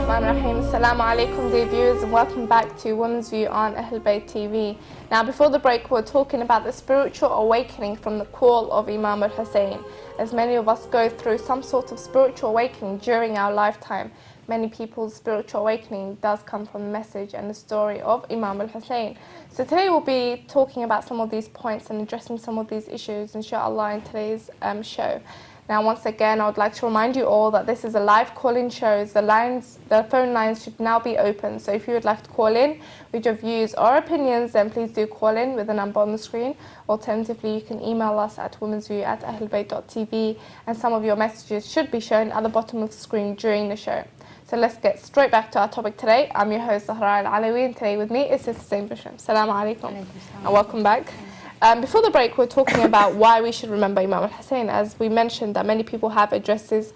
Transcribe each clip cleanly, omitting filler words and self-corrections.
Bismillahirrahmanirrahim. Assalamu alaikum dear viewers, and welcome back to Women's View on Ahlulbayt TV. Now before the break we're talking about the spiritual awakening from the call of Imam Hussain. As many of us go through some sort of spiritual awakening during our lifetime, many people's spiritual awakening does come from the message and the story of Imam Hussain. So today we'll be talking about some of these points and addressing some of these issues inshallah in today's show. Now, once again, I would like to remind you all that this is a live call-in show. The phone lines should now be open. So if you would like to call in with your views or opinions, then please do call in with the number on the screen. Alternatively, you can email us at womensview@ahlulbayt.tv, and some of your messages should be shown at the bottom of the screen during the show. So let's get straight back to our topic today. I'm your host, Zahra Al-Alawi, and today with me is Sister Zayn Visram. Assalamu alaikum. And welcome back. Before the break, we're talking about why we should remember Imam Hussain. As we mentioned, that many people have addressed this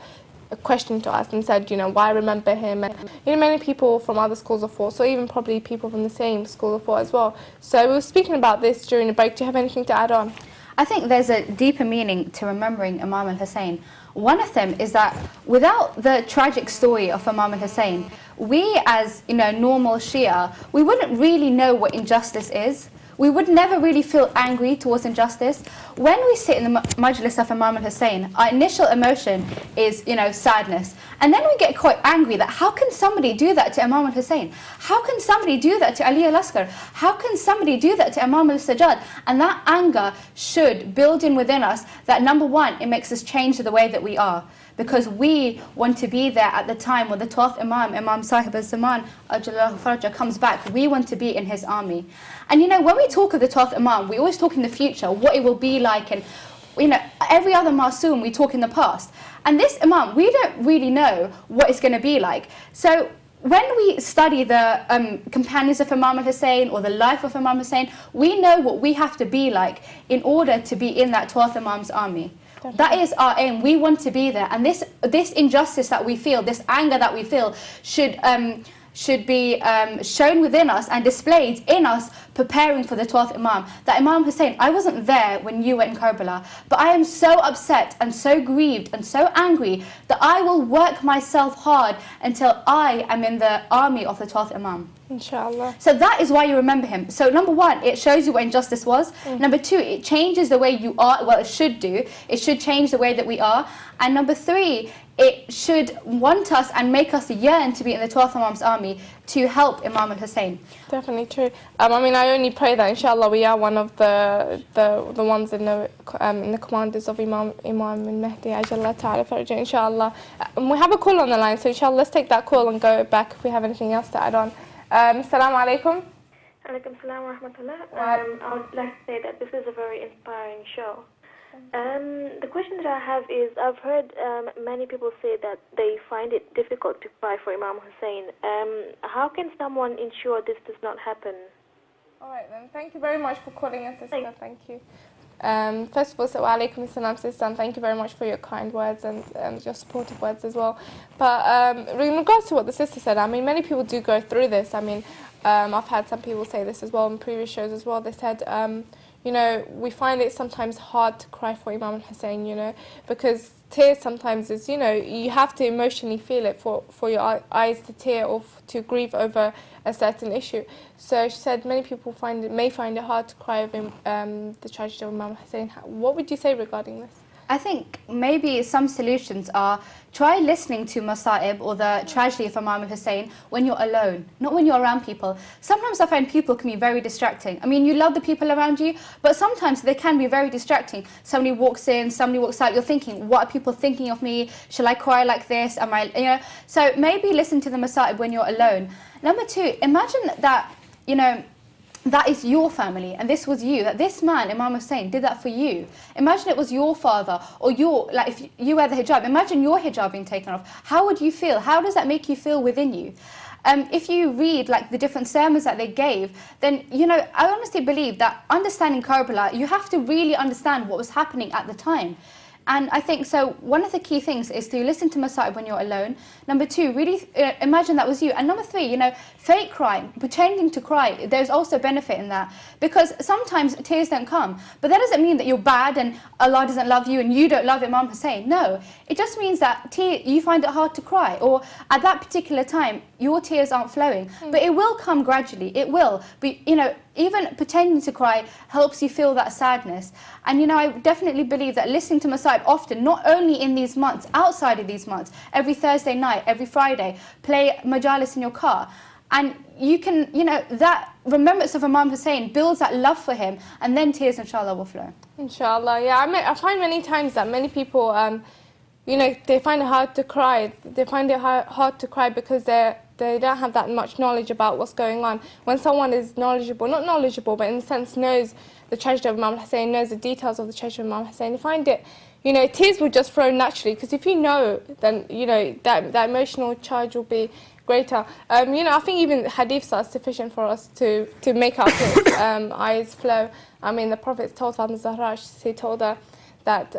question to us and said, why remember him? And many people from other schools of thought, so even probably people from the same school of thought as well. So we were speaking about this during the break. Do you have anything to add on? I think there's a deeper meaning to remembering Imam Hussain. One of them is that without the tragic story of Imam Hussain, we as normal Shia, we wouldn't really know what injustice is. We would never really feel angry towards injustice. When we sit in the majlis of Imam Hussain, our initial emotion is, sadness. And then we get quite angry that how can somebody do that to Imam Hussain? How can somebody do that to Ali al-Asghar? How can somebody do that to Imam al-Sajjad? And that anger should build in within us that, number one, it makes us change the way that we are. Because we want to be there at the time when the 12th Imam, Imam Sahib al-Zaman, Ajjallahu Faraja, comes back. We want to be in his army. And when we talk of the 12th Imam, we always talk in the future, what it will be like. And every other Masoom, we talk in the past. And this Imam, we don't really know what it's going to be like. So when we study the companions of Imam Hussain or the life of Imam Hussain, we know what we have to be like in order to be in that 12th Imam's army. That is our aim. We want to be there. And this injustice that we feel, this anger that we feel, should be shown within us and displayed in us, preparing for the 12th Imam. That Imam Hussain, I wasn't there when you were in Karbala, but I am so upset and so grieved and so angry that I will work myself hard until I am in the army of the 12th Imam. Inshallah. So that is why you remember him. So number one, it shows you what injustice was. Number two, it changes the way you are. Well, it should do. It should change the way that we are. And number three, it should want us and make us yearn to be in the 12th Imam's army to help Imam al-Hussain. Definitely true. I only pray that inshallah we are one of the ones in the commanders of Imam al-Mahdi Ajjallahu Ta'ala Faraja, inshallah. We have a call on the line, so inshallah let's take that call and go back if we have anything else to add on. Assalamu alaikum. Alaikum salam wa rahmatullah. I would like to say that this is a very inspiring show. The question that I have is, I've heard many people say that they find it difficult to cry for Imam Hussain. How can someone ensure this does not happen? All right then, thank you very much for calling us, sister. Thank you. First of all, wa alaikum assalam, sister, and thank you very much for your kind words and your supportive words as well. But in regards to what the sister said, many people do go through this. I've had some people say this as well in previous shows as well. They said, we find it sometimes hard to cry for Imam Hussain, because tears sometimes is, you have to emotionally feel it for your eyes to tear or to grieve over a certain issue. So she said many people may find it hard to cry over the tragedy of Imam Hussain. What would you say regarding this? I think maybe some solutions are try listening to Masa'ib or the tragedy of Imam Hussain when you're alone, not when you're around people. Sometimes I find people can be very distracting. You love the people around you, but sometimes they can be very distracting. Somebody walks in, somebody walks out, you're thinking, what are people thinking of me? Shall I cry like this? Am I, So maybe listen to the Masa'ib when you're alone. Number two, imagine that, that is your family, and this was you, that this man, Imam Hussain, did that for you. Imagine it was your father, or if you wear the hijab, imagine your hijab being taken off. How would you feel? How does that make you feel within you? If you read the different sermons that they gave, then, I honestly believe that understanding Karbala, you have to really understand what was happening at the time. And I think, so one of the key things is to listen to Masa'ib when you're alone. Number two, really imagine that was you. And number three, you know, fake crying, pretending to cry, there's also benefit in that. Because sometimes tears don't come. But that doesn't mean that you're bad and Allah doesn't love you and you don't love Imam Hussain. No, it just means that you find it hard to cry. Or at that particular time, your tears aren't flowing. But it will come gradually, it will. But, you know, even pretending to cry helps you feel that sadness. And, you know, I definitely believe that listening to Masa'ib often, not only in these months, outside of these months, every Thursday night, every Friday, play majalis in your car. And you can, you know, that remembrance of Imam Hussain builds that love for him, and then tears, inshallah, will flow. Inshallah, yeah. I find many times that many people, you know, they find it hard to cry. They find it hard to cry because they don't have that much knowledge about what's going on. When someone is knowledgeable, not knowledgeable, but in a sense knows the tragedy of Imam Hussain, knows the details of the tragedy of Imam Hussain, you find it, you know, tears will just flow naturally, because if you know, then, you know, that emotional charge will be greater. You know, I think even hadiths are sufficient for us to make our eyes flow. I mean, the Prophet told Zahra, he told her that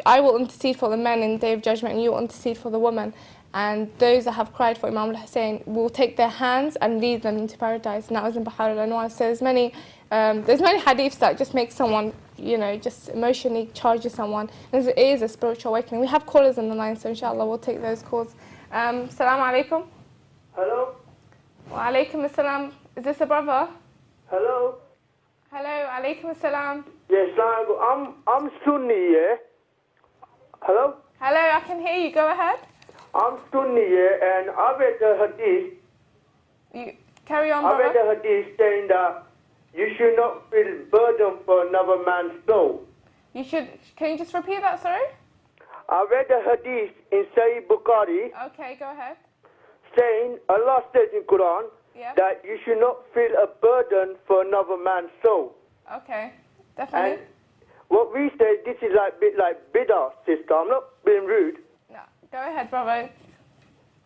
I will intercede for the men in the Day of Judgment, and you will intercede for the women. And those that have cried for Imam Hussain will take their hands and lead them into paradise. And that was in Bahar al-Anwar. So there's many hadiths that just make someone, you know, just emotionally charges someone. And it is a spiritual awakening. We have callers on the line, so inshallah we'll take those calls. Assalamu alaikum. Hello? Wa alaikum assalam. Is this a brother? Hello? Hello, alaikum assalam. Yes, I'm Sunni, yeah? Hello? Hello, I can hear you. Go ahead. I'm Sunni, yeah, and I read the hadith. You carry on, brother. I read the hadith saying that you should not feel burden for another man's soul. You should. Can you just repeat that, sorry? I read the hadith in Sahih Bukhari. Okay, go ahead. Saying, Allah says in Quran, that you should not feel a burden for another man's soul. Okay, definitely. And what we say, this is like bit like bid'ah, sister. I'm not being rude. No, go ahead, brother.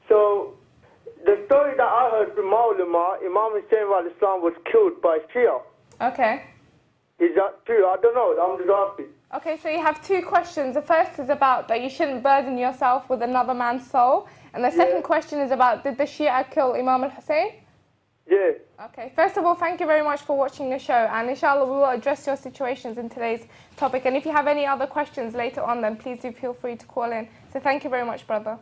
So, the story that I heard from my ulama, Imam Hussain al-Islam was killed by Shia. Okay. Is that true? I don't know. I'm just asking. Okay, so you have two questions. The first is about that you shouldn't burden yourself with another man's soul. And the second question is about, did the Shia kill Imam al-Hussain? Yeah. Okay, first of all, thank you very much for watching the show. And inshallah, we will address your situations in today's topic. And if you have any other questions later on, then please do feel free to call in. So thank you very much, brother.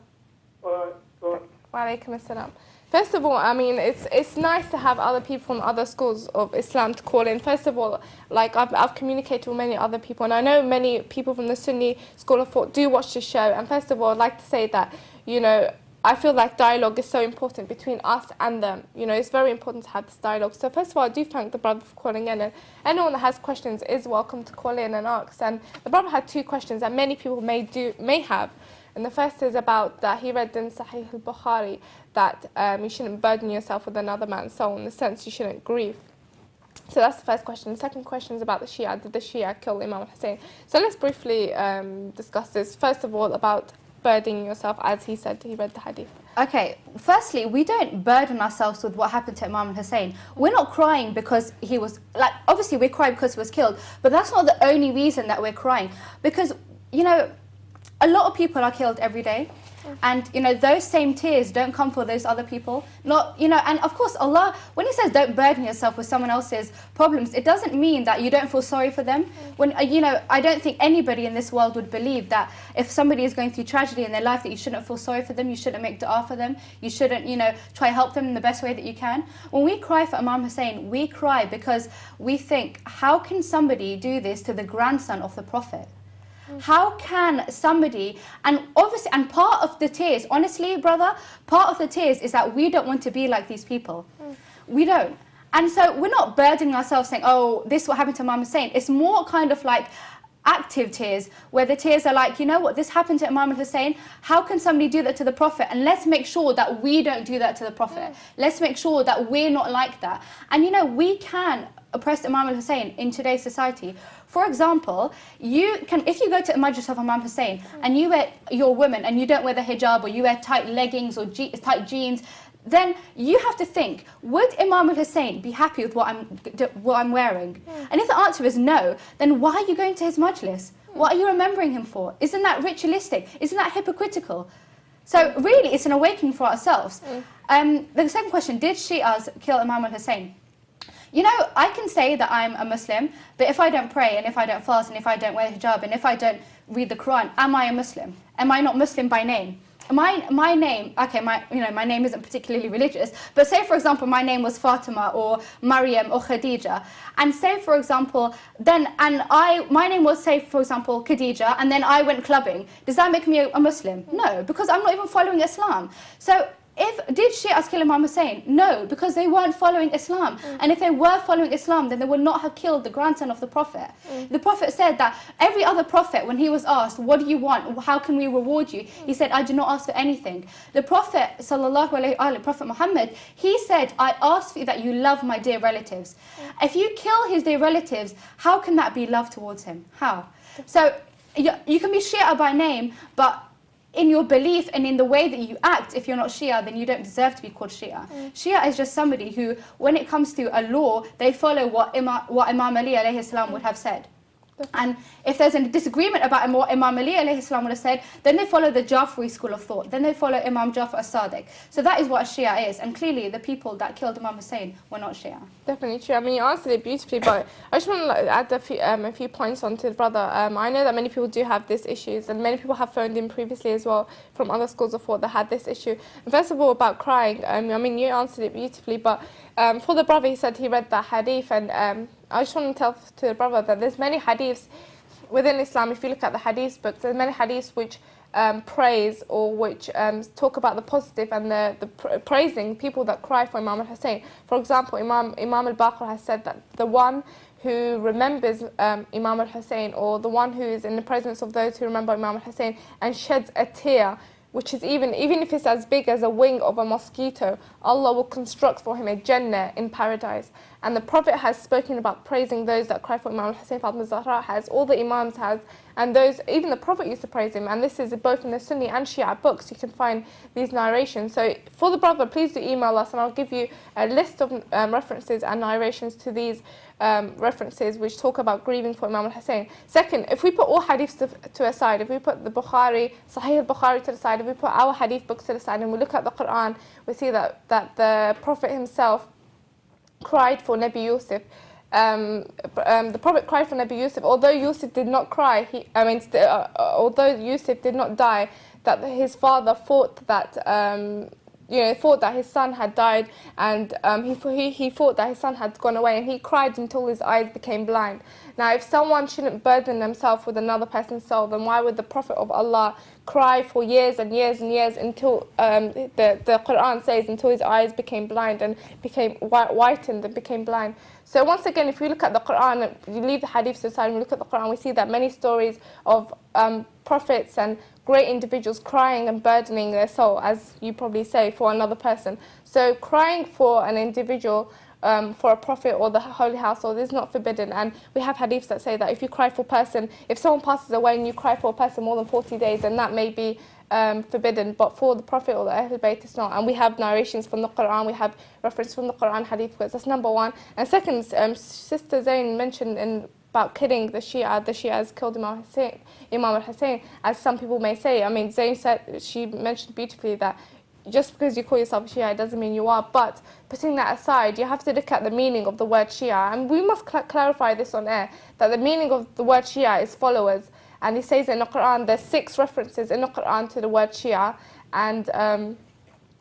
All right. Wa alaikum assalam. First of all, I mean, it's nice to have other people from other schools of Islam to call in. First of all, like I've communicated with many other people, and I know many people from the Sunni school of thought do watch the show. And first of all, I'd like to say that, you know, I feel like dialogue is so important between us and them. You know, it's very important to have this dialogue. So first of all, I do thank the brother for calling in, and anyone that has questions is welcome to call in and ask. And the brother had two questions that many people may have. And the first is about that he read in Sahih al-Bukhari that you shouldn't burden yourself with another man's soul, in the sense you shouldn't grieve. So that's the first question. The second question is about the Shia. Did the Shia kill Imam Hussain? So let's briefly discuss this. First of all, about burdening yourself, as he said, he read the hadith. Okay, firstly, we don't burden ourselves with what happened to Imam Hussain. We're not crying because he was, like, obviously we're crying because he was killed, but that's not the only reason that we're crying. Because, you know, a lot of people are killed every day. And, you know, those same tears don't come for those other people. Not, you know, and of course, Allah, when He says don't burden yourself with someone else's problems, it doesn't mean that you don't feel sorry for them. When, you know, I don't think anybody in this world would believe that if somebody is going through tragedy in their life, that you shouldn't feel sorry for them, you shouldn't make dua for them, you shouldn't, you know, try to help them in the best way that you can. When we cry for Imam Hussain, we cry because we think, how can somebody do this to the grandson of the Prophet? How can somebody, and obviously, and part of the tears, honestly, brother, part of the tears is that we don't want to be like these people. We don't. And so we're not burdening ourselves saying, oh, this is what happened to Imam Hussain. It's more kind of like active tears, where the tears are like, you know what, this happened to Imam Hussain. How can somebody do that to the Prophet? And let's make sure that we don't do that to the Prophet. Let's make sure that we're not like that. And you know, we can oppress Imam Hussain in today's society. For example, you can, if you go to a majlis of Imam Hussain and you're a woman and you don't wear the hijab, or you wear tight leggings or tight jeans, then you have to think, would Imam Hussain be happy with what I'm wearing? And if the answer is no, then why are you going to his majlis? What are you remembering him for? Isn't that ritualistic? Isn't that hypocritical? So really, it's an awakening for ourselves. The second question, did Shias kill Imam al-Hussein? You know, I can say that I'm a Muslim, but if I don't pray, and if I don't fast, and if I don't wear hijab, and if I don't read the Quran, am I a Muslim? Am I not Muslim by name? My name, okay, my name isn't particularly religious, but say for example my name was Fatima or Maryam or Khadija, and say for example my name was, say for example, Khadija, and then I went clubbing. Does that make me a Muslim? No, because I'm not even following Islam. So did Shias kill Imam Hussein? No, because they weren't following Islam. And if they were following Islam, then they would not have killed the grandson of the Prophet. The Prophet said that every other Prophet, when he was asked, what do you want? How can we reward you? He said, I do not ask for anything. The Prophet, sallallahu alaihi wasallam, Prophet Muhammad, he said, I ask for you that you love my dear relatives. If you kill his dear relatives, how can that be love towards him? How? So you can be Shia by name, but in your belief and in the way that you act, if you're not Shia, then you don't deserve to be called Shia. Shia is just somebody who, when it comes to a law, they follow what Imam Ali alayhi salam would have said. And if there's a disagreement about what Imam Ali alayhi salam would have said, then they follow the Jafri school of thought. Then they follow Imam Jafar as-Sadiq. So that is what a Shia is. And clearly, the people that killed Imam Hussein were not Shia. Definitely true. I mean, you answered it beautifully, but I just want to add a few points onto the brother. I know that many people do have these issues, and many people have phoned in previously as well from other schools of thought that had this issue. And first of all, about crying, I mean, you answered it beautifully, but for the brother, he said he read that hadith, and I just want to tell to the brother that there's many hadiths within Islam. If you look at the hadith books, there's many hadiths which praise or which talk about the positive and the praising people that cry for Imam al-Hussein. For example, Imam al-Baqir has said that the one who remembers Imam al-Hussein, or the one who is in the presence of those who remember Imam al-Hussein and sheds a tear, which is even if it's as big as a wing of a mosquito, Allah will construct for him a Jannah in paradise. And the Prophet has spoken about praising those that cry for Imam Hussain. Fatima Zahra has, all the Imams has, and those, even the Prophet used to praise him. And this is both in the Sunni and Shia books. You can find these narrations. So for the brother, please do email us, and I'll give you a list of references and narrations to these references which talk about grieving for Imam al-Hussein. Second, if we put all hadiths to aside, if we put the Bukhari, Sahih al-Bukhari to the side, if we put our hadith books to the side and we look at the Quran, we see that the Prophet himself cried for Nabi Yusuf. The Prophet cried for Nabi Yusuf, although Yusuf did not cry, although Yusuf did not die, that his father thought that thought that his son had died, and he thought that his son had gone away, and he cried until his eyes became blind. Now, if someone shouldn't burden themselves with another person's soul, then why would the Prophet of Allah cry for years and years and years until the Quran says until his eyes became blind and became whitened and became blind? So once again, if we look at the Quran, you leave the hadiths aside and we look at the Quran, we see that many stories of prophets and great individuals crying and burdening their soul, as you probably say, for another person. So crying for an individual, for a prophet or the holy household is not forbidden. And we have hadiths that say that if you cry for a person, if someone passes away and you cry for a person more than 40 days, then that may be forbidden. But for the Prophet or the Ahlulbayt, it's not. And we have narrations from the Quran, we have reference from the Quran hadith books. That's number one. And second, Sister Zayn mentioned about killing the Shias killed Imam al-Hussein, as some people may say. I mean, Zayn said, she mentioned beautifully that just because you call yourself a Shia, it doesn't mean you are. But putting that aside, you have to look at the meaning of the word Shia. And we must clarify this on air, that the meaning of the word Shia is followers. And he says in the Quran, there's 6 references in the Quran to the word Shia. And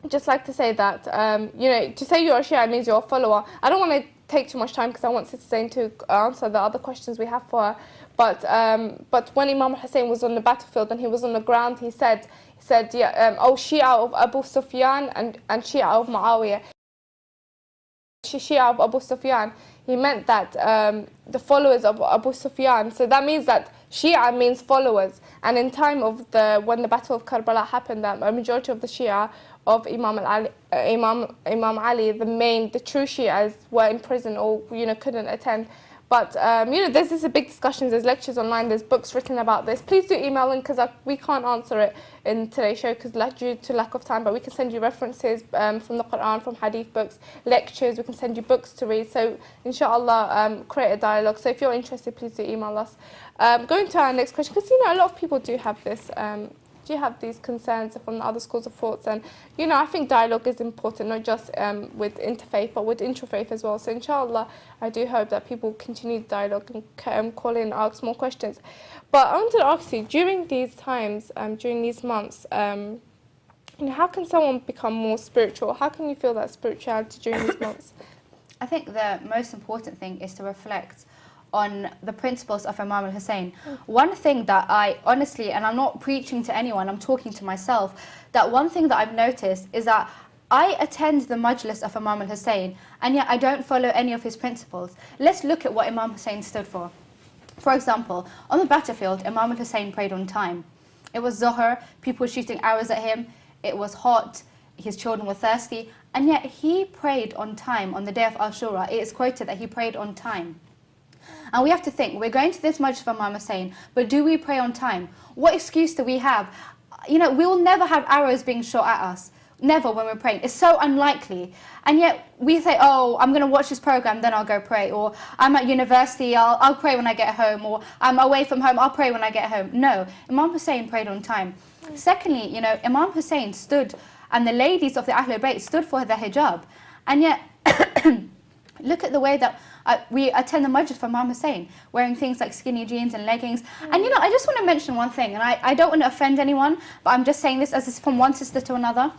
just like to say that, to say you're a Shia means you're a follower. I don't want to take too much time because I want Sister Zayn to answer the other questions we have for her. But when Imam Hussain was on the battlefield and he was on the ground, he said, oh, Shia of Abu Sufyan and Shia of Muawiyah. Shia of Abu Sufyan, he meant that the followers of Abu Sufyan. So that means that Shia means followers. And in time of when the Battle of Karbala happened, that a majority of the Shia of Imam Ali, the true Shias, were in prison or couldn't attend. But, you know, there's a big discussions, there's lectures online, there's books written about this. Please do email in, because we can't answer it in today's show because due to lack of time, but we can send you references from the Quran, from hadith books, lectures, we can send you books to read. So, inshallah, create a dialogue. So if you're interested, please do email us. Going to our next question, because, you know, a lot of people do have this, do have these concerns from the other schools of thoughts, and you know, I think dialogue is important, not just with interfaith but with intrafaith as well. So inshallah, I do hope that people continue the dialogue and call in and ask more questions. But I wanted to ask you, during these times, during these months, you know, how can someone become more spiritual? How can you feel that spirituality during these months? I think the most important thing is to reflect on the principles of Imam Hussain. One thing that I honestly, and I'm not preaching to anyone, I'm talking to myself, that one thing that I've noticed is that I attend the majlis of Imam Hussain, and yet I don't follow any of his principles. Let's look at what Imam Hussain stood for. For example, on the battlefield, Imam Hussain prayed on time. It was Zahra, people were shooting arrows at him, it was hot, his children were thirsty, and yet he prayed on time on the day of Ashura. It is quoted that he prayed on time. And we have to think, we're going to this majlis of Imam Hussain, but do we pray on time? What excuse do we have? You know, we will never have arrows being shot at us. Never when we're praying. It's so unlikely. And yet we say, oh, I'm going to watch this program, then I'll go pray. Or I'm at university, I'll pray when I get home. Or I'm away from home, I'll pray when I get home. No, Imam Hussain prayed on time. Secondly, you know, Imam Hussain stood, and the ladies of the Ahlulbayt stood for their hijab. And yet, look at the way that we attend the majlis for Imam Hussain, wearing things like skinny jeans and leggings. And you know, I just want to mention one thing, and I don't want to offend anyone, but I'm just saying this as from one sister to another.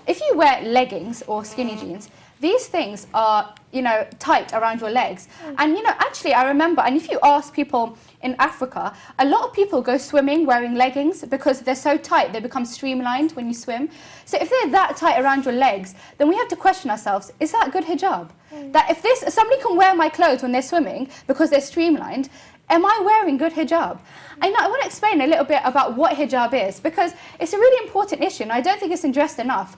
If you wear leggings or skinny jeans, these things are, you know, tight around your legs. And you know, actually I remember, and if you ask people in Africa, a lot of people go swimming wearing leggings because they're so tight, they become streamlined when you swim. So if they're that tight around your legs, then we have to question ourselves, is that good hijab? That if somebody can wear my clothes when they're swimming because they're streamlined, am I wearing good hijab? I want to explain a little bit about what hijab is, because it's a really important issue and I don't think it's addressed enough.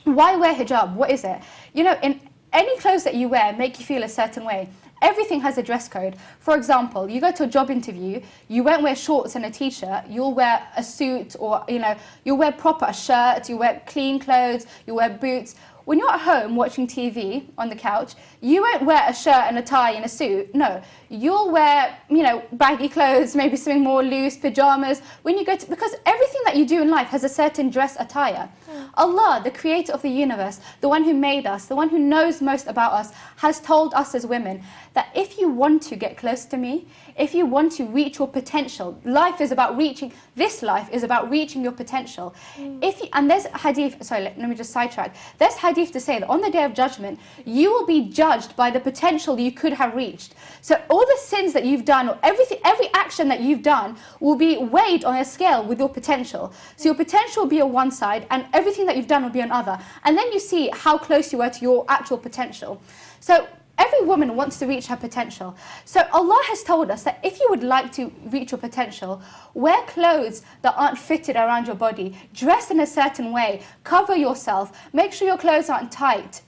Why wear hijab? What is it? You know, in any clothes that you wear make you feel a certain way. Everything has a dress code. For example, you go to a job interview, you won't wear shorts and a t-shirt, you'll wear a suit, or you know, you'll wear proper shirt, you wear clean clothes, you wear boots. When you're at home watching TV on the couch, you won't wear a shirt and a tie and a suit. No, you'll wear, you know, baggy clothes, maybe something more loose, pajamas. When you go to, because everything that you do in life has a certain dress attire. Allah, the creator of the universe, the one who made us, the one who knows most about us, has told us as women that if you want to get close to me, if you want to reach your potential, life is about reaching, this life is about reaching your potential. And there's hadith, sorry, let me just sidetrack. There's hadith to say that on the day of judgment, you will be judged by the potential you could have reached. So all the sins that you've done, or every action that you've done will be weighed on a scale with your potential. So your potential will be on one side and everything that you've done will be on other. And then you see how close you are to your actual potential. So every woman wants to reach her potential. So Allah has told us that if you would like to reach your potential, wear clothes that aren't fitted around your body, dress in a certain way, cover yourself, make sure your clothes aren't tight.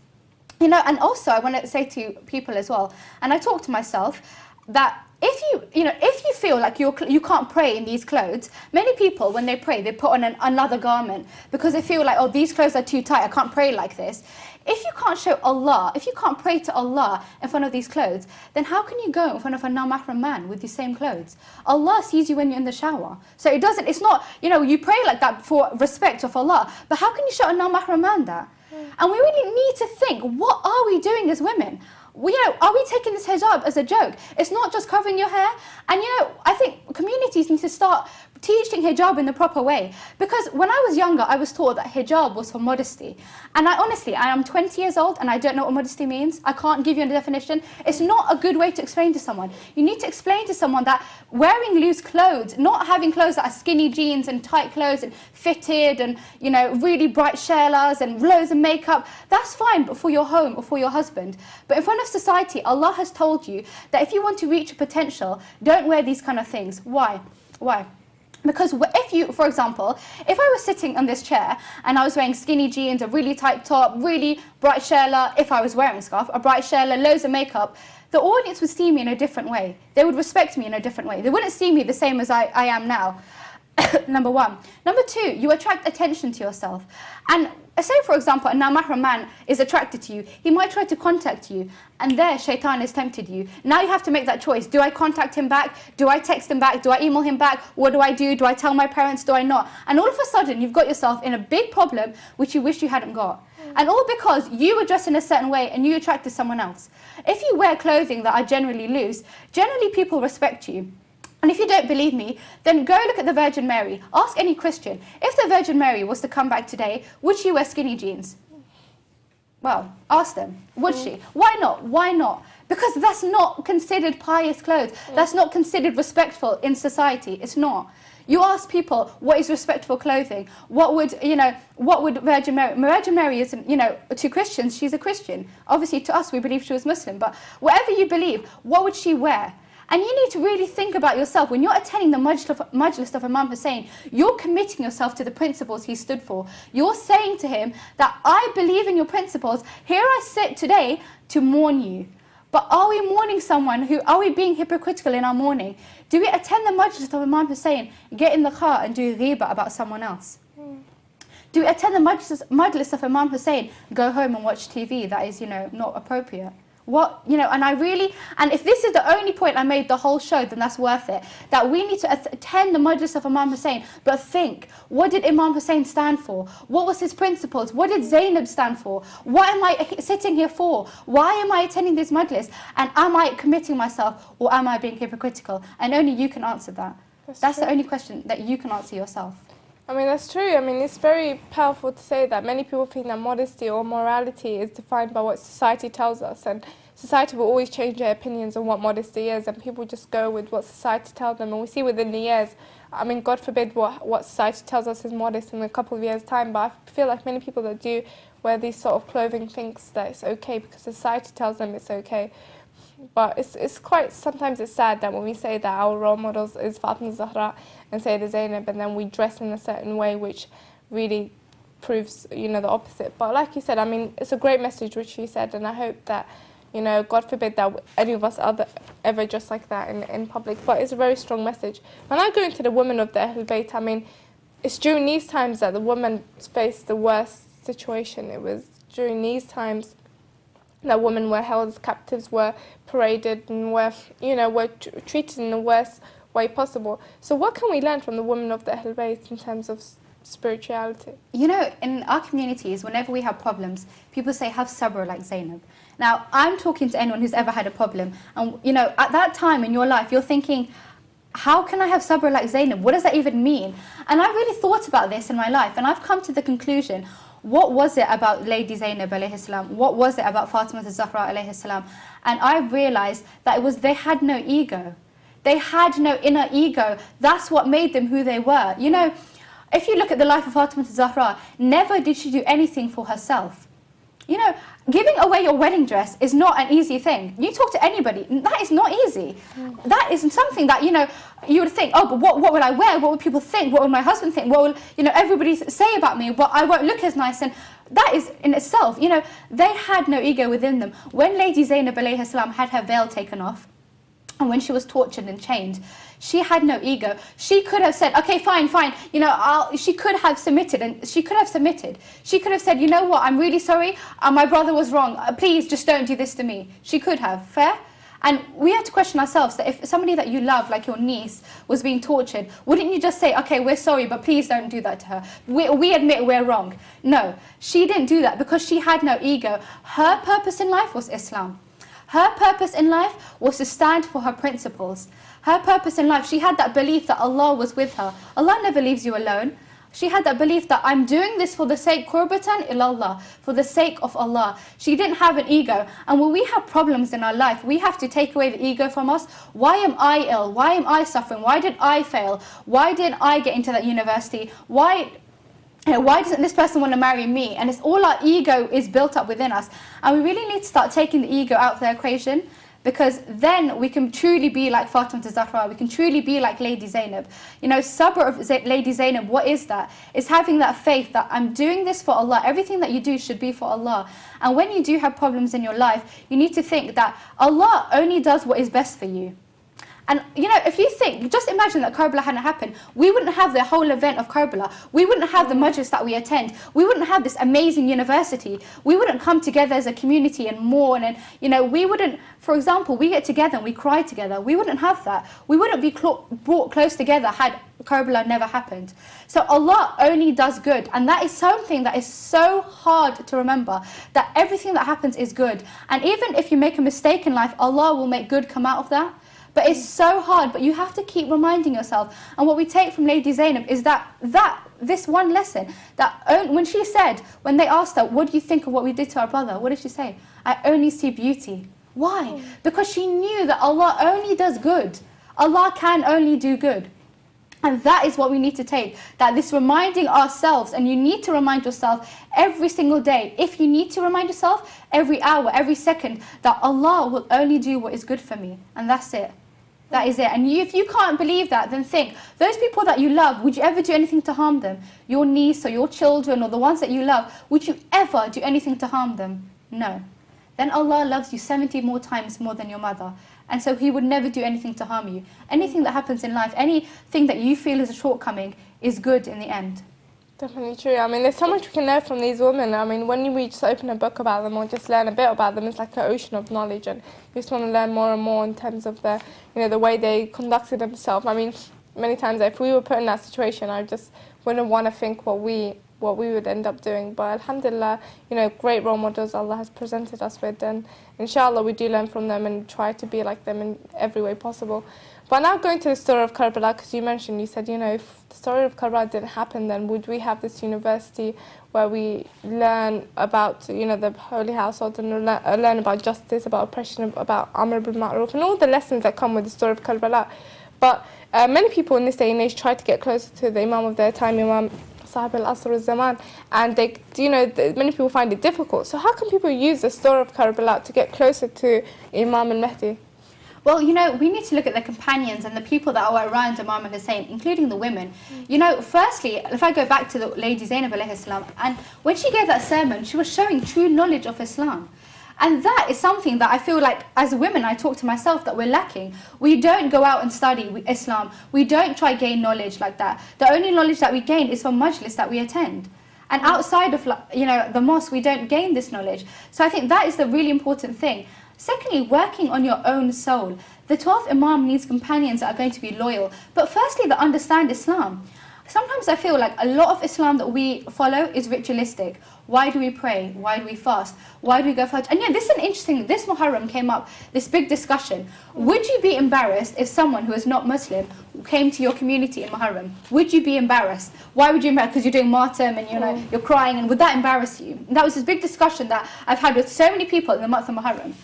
You know, and also I want to say to people as well, and I talk to myself, that if you feel like you can't pray in these clothes, many people when they pray, they put on another garment because they feel like, oh, these clothes are too tight, I can't pray like this. If you can't show Allah, if you can't pray to Allah in front of these clothes, then how can you go in front of a non-mahram man with the same clothes? Allah sees you when you're in the shower. So it's not, you know, you pray like that for respect of Allah, but how can you show a non-mahram man that? And we really need to think, what are we doing as women? Are we taking this hijab as a joke? It's not just covering your hair. And I think communities need to start teaching hijab in the proper way. Because when I was younger, I was taught that hijab was for modesty. And I am 20 years old and I don't know what modesty means. I can't give you a definition. It's not a good way to explain to someone. You need to explain to someone that wearing loose clothes, not having clothes that are skinny jeans and tight clothes and fitted and, you know, really bright shelas and loads of makeup, that's fine, but for your home or for your husband. But in front of society, Allah has told you that if you want to reach your potential, don't wear these kind of things. Why? Why? Because if you, for example, if I was sitting on this chair and I was wearing skinny jeans, a really tight top, really bright shela, if I was wearing a scarf, a bright shela, loads of makeup, the audience would see me in a different way. They would respect me in a different way. They wouldn't see me the same as I am now. Number one. Number two, you attract attention to yourself. And say, for example, a non-mahram man is attracted to you. He might try to contact you, and there, shaitan has tempted you. Now you have to make that choice. Do I contact him back? Do I text him back? Do I email him back? What do I do? Do I tell my parents? Do I not? And all of a sudden, you've got yourself in a big problem which you wish you hadn't got. And all because you were dressed in a certain way and you attracted someone else. If you wear clothing that are generally loose, generally people respect you. And if you don't believe me, then go look at the Virgin Mary. Ask any Christian. If the Virgin Mary was to come back today, would she wear skinny jeans? Well, ask them. Would she? Why not? Why not? Because that's not considered pious clothes. That's not considered respectful in society. It's not. You ask people, what is respectful clothing? What would Virgin Mary... Virgin Mary isn't, to Christians, she's a Christian. Obviously, to us, we believe she was Muslim. But whatever you believe, what would she wear? And you need to really think about yourself. When you're attending the majlis of Imam Hussain, you're committing yourself to the principles he stood for. You're saying to him that I believe in your principles. Here I sit today to mourn you. But are we mourning someone are we being hypocritical in our mourning? Do we attend the majlis of Imam Hussain, get in the car and do ghibah about someone else? Do we attend the majlis of Imam Hussain, go home and watch TV that is, not appropriate? And if this is the only point I made the whole show, then that's worth it. That we need to attend the majlis of Imam Hussain, but think, what did Imam Hussain stand for? What was his principles? What did Zaynab stand for? What am I sitting here for? Why am I attending this majlis? And am I committing myself, or am I being hypocritical? And only you can answer that. That's the only question that you can answer yourself. I mean, that's true. I mean, it's very powerful to say that. Many people think that modesty or morality is defined by what society tells us, and society will always change their opinions on what modesty is, and people just go with what society tells them. And we see within the years, I mean, God forbid what society tells us is modest in a couple of years' time, but I feel like many people that do wear these sort of clothing thinks that it's okay because society tells them it's okay. But it's quite, sometimes it's sad that when we say that our role models is Fatima Zahra and Sayyidah Zaynab, and then we dress in a certain way which really proves, the opposite. But like you said, I mean, it's a great message which you said, and I hope that, God forbid that any of us ever dress like that in public. But it's a very strong message. When I go into the women of the Ahlulbayt, I mean, it's during these times that the women faced the worst situation. It was during these times that women were held as captives, were paraded, and were treated in the worst way possible. So what can we learn from the women of the Ahlulbayt in terms of spirituality? In our communities, whenever we have problems, people say, have sabr like Zaynab. Now, I'm talking to anyone who's ever had a problem, and at that time in your life, you're thinking, how can I have sabr like Zaynab? What does that even mean? And I really thought about this in my life, and I've come to the conclusion, what was it about Lady Zaynab alayhi salam? What was it about Fatima Zahra alayhi salam? And I realized that they had no ego. They had no inner ego. That's what made them who they were. If you look at the life of Fatima Zahra, never did she do anything for herself. Giving away your wedding dress is not an easy thing. You talk to anybody, that is not easy. That is something that, you would think, oh, but what will I wear? What will people think? What will my husband think? What will, everybody say about me? But I won't look as nice. And that is in itself, they had no ego within them. When Lady Zaynab alayhi salam had her veil taken off, and when she was tortured and chained, she had no ego. She could have said, okay, fine. She could have submitted, and she could have submitted. She could have said, you know what, I'm really sorry. My brother was wrong. Please, just don't do this to me. She could have. Fair? And we have to question ourselves that if somebody that you love, like your niece, was being tortured, wouldn't you just say, okay, we're sorry, but please don't do that to her. We admit we're wrong. No, she didn't do that because she had no ego. Her purpose in life was Islam. Her purpose in life was to stand for her principles. Her purpose in life, she had that belief that Allah was with her. Allah never leaves you alone. She had that belief that I'm doing this for the sake, qurbatan ilallah, for the sake of Allah. She didn't have an ego. And when we have problems in our life, we have to take away the ego from us. Why am I ill? Why am I suffering? Why did I fail? Why didn't I get into that university? Why doesn't this person want to marry me? And it's all our ego is built up within us. And we really need to start taking the ego out of the equation, because then we can truly be like Fatima to Zahra, we can truly be like Lady Zaynab. You know, sabr of Lady Zaynab, what is that? It's having that faith that I'm doing this for Allah. Everything that you do should be for Allah. And when you do have problems in your life, you need to think that Allah only does what is best for you. And you know, if you think, just imagine that Karbala hadn't happened, we wouldn't have the whole event of Karbala. We wouldn't have the majlis that we attend. We wouldn't have this amazing university. We wouldn't come together as a community and mourn. And you know, we wouldn't, for example, we get together and we cry together. We wouldn't have that. We wouldn't be brought close together had Karbala never happened. So Allah only does good, and that is something that is so hard to remember, that everything that happens is good. And even if you make a mistake in life, Allah will make good come out of that. But it's so hard, but you have to keep reminding yourself. And what we take from Lady Zaynab is this one lesson, that when she said, when they asked her, what do you think of what we did to our brother? What did she say? I only see beauty. Why? Because she knew that Allah only does good. Allah can only do good. And that is what we need to take, that this reminding ourselves, and you need to remind yourself every single day. If you need to remind yourself every hour, every second, that Allah will only do what is good for me. And that's it. That is it. And if you can't believe that, then think, those people that you love, would you ever do anything to harm them? Your niece or your children or the ones that you love, would you ever do anything to harm them? No. Then Allah loves you 70 more times more than your mother. And so He would never do anything to harm you. Anything that happens in life, anything that you feel is a shortcoming, is good in the end. Definitely true. I mean, there's so much we can learn from these women. I mean, when we just open a book about them or just learn a bit about them, it's like an ocean of knowledge, and you just want to learn more and more in terms of the, you know, the way they conducted themselves. I mean, many times if we were put in that situation, I just wouldn't want to think what we would end up doing. But alhamdulillah, you know, great role models Allah has presented us with, and inshallah we do learn from them and try to be like them in every way possible. But now going to the story of Karbala, because you said, you know, if the story of Karbala didn't happen, then would we have this university where we learn about, you know, the holy household and learn about justice, about oppression, about Amr bil Ma'ruf, and all the lessons that come with the story of Karbala. But many people in this day and age try to get closer to the Imam of their time, Imam Sahib al-Asr al-Zaman, and they, you know, many people find it difficult. So how can people use the story of Karbala to get closer to Imam al-Mahdi? Well, you know, we need to look at the companions and the people that were around Imam Hussain, including the women. You know, firstly, if I go back to the Lady Zaynab alayhi salam, and when she gave that sermon, she was showing true knowledge of Islam. And that is something that I feel like, as women, I talk to myself, that we're lacking. We don't go out and study Islam. We don't try gain knowledge like that. The only knowledge that we gain is from majlis that we attend. And outside of, you know, the mosque, we don't gain this knowledge. So I think that is the really important thing. Secondly, working on your own soul. The 12th Imam needs companions that are going to be loyal. But firstly, that understand Islam. Sometimes I feel like a lot of Islam that we follow is ritualistic. Why do we pray? Why do we fast? Why do we go for Hajj? And yeah, this is an interesting, this Muharram came up, this big discussion. Would you be embarrassed if someone who is not Muslim came to your community in Muharram? Would you be embarrassed? Why would you be embarrassed? Because you're doing Matam and, you know, you're crying, and would that embarrass you? And that was this big discussion that I've had with so many people in the month of Muharram.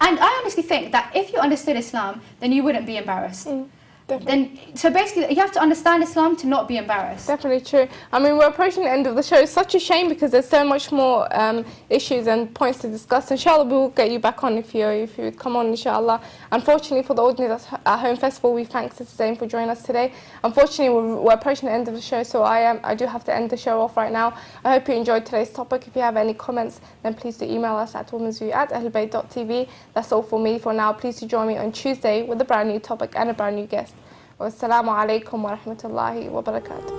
And I honestly think that if you understood Islam, then you wouldn't be embarrassed. So basically, you have to understand Islam to not be embarrassed. Definitely true. I mean, we're approaching the end of the show. It's such a shame because there's so much more issues and points to discuss. Inshallah, we'll get you back on if you come on, inshallah. Unfortunately, for the audience at Home Festival, we thank Sister Zayn for joining us today. Unfortunately, we're approaching the end of the show, so I do have to end the show off right now. I hope you enjoyed today's topic. If you have any comments, then please do email us at womensview@ahlulbayt.tv. That's all for me for now. Please do join me on Tuesday with a brand new topic and a brand new guest. Wassalamu alaikum wa rahmatullahi wa barakatuh.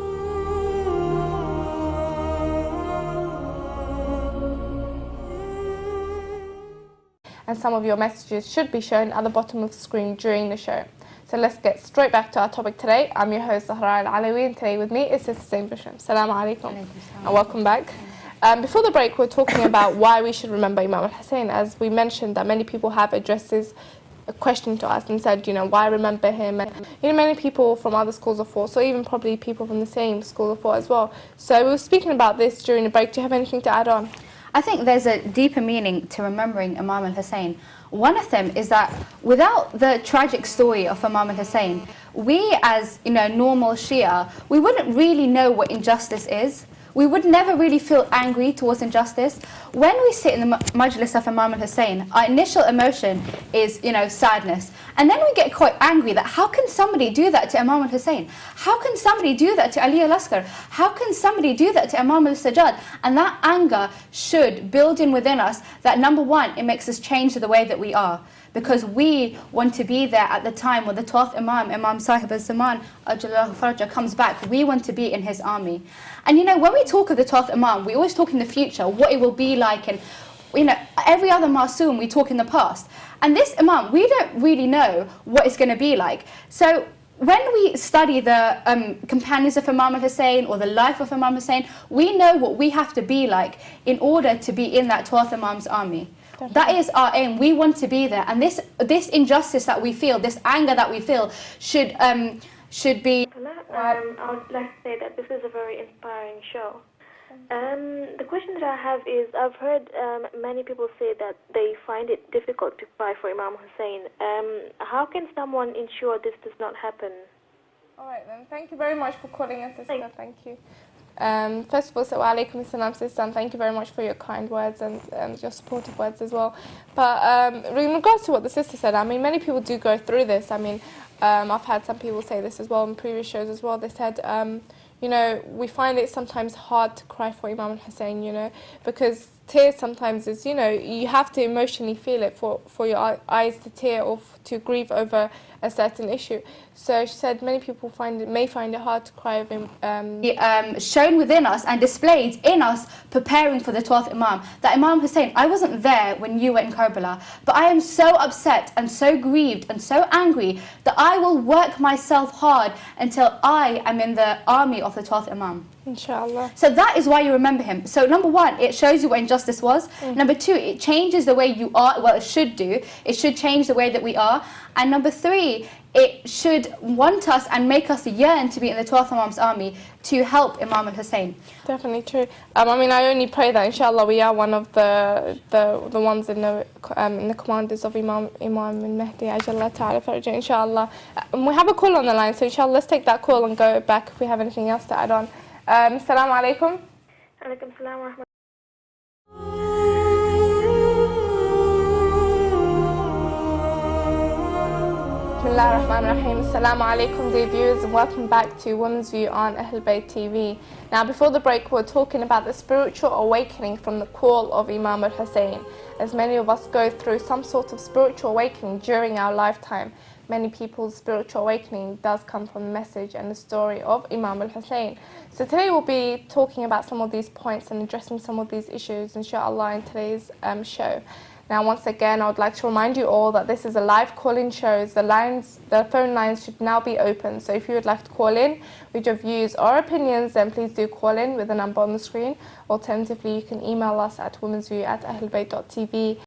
And some of your messages should be shown at the bottom of the screen during the show. So let's get straight back to our topic today. I'm your host Zahra Al-Alawi, and today with me is Sister Zayn Visram. Assalamu alaikum and welcome back. Before the break, we're talking about why we should remember Imam Hussain. As we mentioned, that many people have addressed a question to us and said, you know, why remember him? And you know, many people from other schools of thought, so even probably people from the same school of thought as well. So we were speaking about this during the break. Do you have anything to add on? I think there's a deeper meaning to remembering Imam al-Hussain. One of them is that without the tragic story of Imam al-Hussain, we as, you know, normal Shia, we wouldn't really know what injustice is. we would never really feel angry towards injustice. When we sit in the majlis of Imam Hussain, our initial emotion is, sadness. And then we get quite angry that how can somebody do that to Imam Hussain? How can somebody do that to Ali al-Asghar? How can somebody do that to Imam al-Sajjad? And that anger should build in within us that, number one, it makes us change the way that we are. Because we want to be there at the time when the 12th Imam, Imam Sahib al-Zaman, Ajjallahu Faraja, comes back. We want to be in his army. And when we talk of the 12th Imam, we always talk in the future, what it will be like. And every other Masoom, we talk in the past. And this Imam, we don't really know what it's going to be like. So when we study the companions of Imam al-Hussain or the life of Imam Hussain, we know what we have to be like in order to be in that 12th Imam's army. That is our aim. We want to be there, and this injustice that we feel, this anger that we feel, should be. I would like to say that this is a very inspiring show. The question that I have is, I've heard many people say that they find it difficult to cry for Imam Hussain. How can someone ensure this does not happen? All right then. Thank you very much for calling us, sister. Thank you. First of all, wa alaikum assalam, sister, and thank you very much for your kind words and your supportive words as well. But in regards to what the sister said, I mean, many people do go through this. I mean, I've had some people say this as well in previous shows as well. They said, we find it sometimes hard to cry for Imam Hussain, because tears sometimes is, you have to emotionally feel it for your eyes to tear or to grieve over a certain issue. So she said many people may find it hard to cry over shown within us and displayed in us preparing for the 12th Imam. That Imam Hussain, I wasn't there when you were in Karbala, but I am so upset and so grieved and so angry that I will work myself hard until I am in the army of the 12th Imam. Inshallah. So that is why you remember him. So number one, it shows you what injustice was. Number two, it changes the way you are. Well, it should do. It should change the way that we are. And number three, it should want us and make us yearn to be in the 12th Imam's army to help Imam al-Hussain. Definitely true. I mean, I only pray that inshallah we are one of the ones in the commanders of Imam al-Mahdi Ajjallahu Ta'ala Faraja, inshallah. We have a call on the line, so inshallah let's take that call and go back if we have anything else to add on. Assalamu alaikum. Alaikum salam wa rahmatullah. Bismillah ar-Rahman ar-Rahim. Assalamu alaikum, dear viewers, and welcome back to Women's View on Ahlulbayt TV. Now, before the break, we're talking about the spiritual awakening from the call of Imam al-Hussain. As many of us go through some sort of spiritual awakening during our lifetime, many people's spiritual awakening does come from the message and the story of Imam al-Hussain. So today we'll be talking about some of these points and addressing some of these issues, inshallah, in today's show. Now, once again, I would like to remind you all that this is a live call-in show. The phone lines should now be open. So if you would like to call in with your views or opinions, then please do call in with the number on the screen. Alternatively, you can email us at womensview@ahlulbayt.tv.